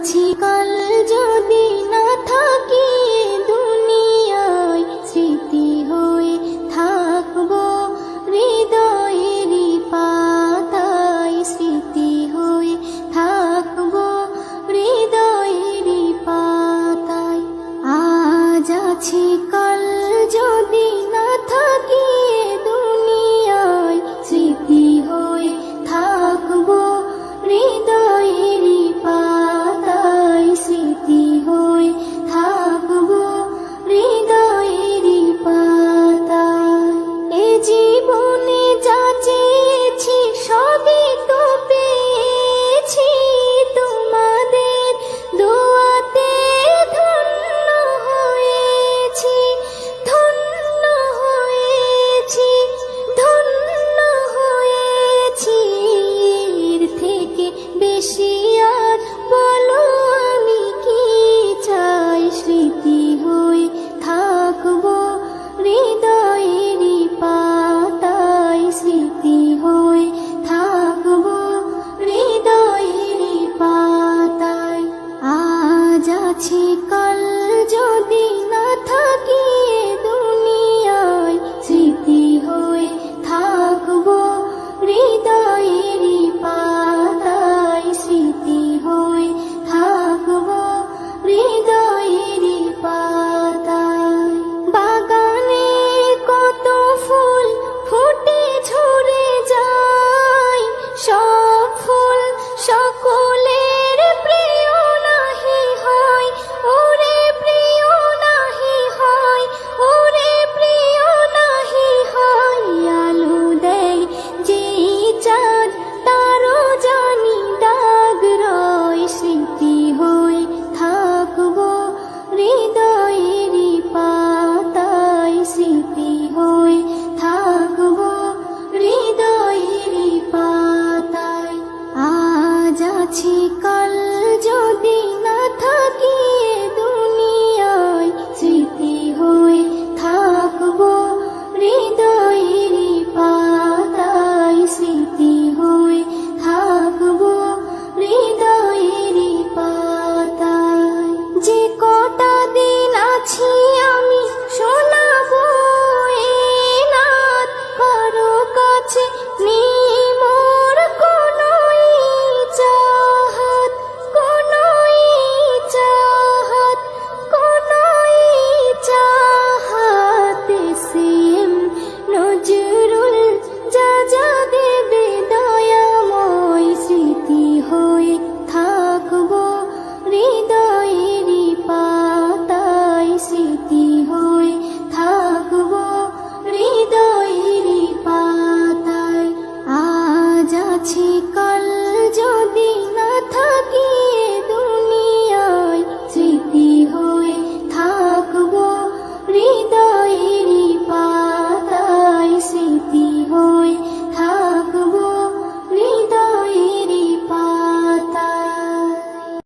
আছি কাল যদি না থাকি দুনিয়ায়, স্মৃতি হয়ে থাকবো হৃদয়েরই পাতায়, স্মৃতি হয়ে থাকবো হৃদয়েরই পাতায়। আজ আছি কাল যদি না থাকি দুনিয়ায়, স্মৃতি হয়ে থাকবো হৃদয়েরই পাতায়, স্মৃতি হয়ে থাকবো হৃদয়েরই পাতায়। এ জীবনে যা চেয়েছি সবই তো পেয়েছি, তোমাদের দোয়াতে ধন্য হয়েছি, ধন্য হয়েছি, ধন্য হয়েছি। এর থেকে বেশি আর বলো আমি কি চাই, স্মৃতি হয়ে থাকবো হৃদয়েরই পাতায়, স্মৃতি হয়ে থাকবো হৃদয়েরই পাতায়। আজ আছি কাল যদি না থাকি দুনিয়ায়, স্মৃতি হয়ে থাকবো হৃদয়েরই পাতায়, স্মৃতি হয়ে থাকবো হৃদয়েরই পাতায়। বাগানে কত ফুল ফুটে ঝরে যায়, সব ফুল সকলের প্রিয় নাহি হয়, ওরে প্রিয় নাহি হয়, ওরে প্রিয় নাহি হয়। আলো দেয় যে চাঁদ তারও জানি দাগ রয়, স্মৃতি হয়ে থাকবো হৃদয়েরই পাতায়, স্মৃতি হয়ে থাকবো হৃদয়েরই পাতায়। আজ আছি কাল যদি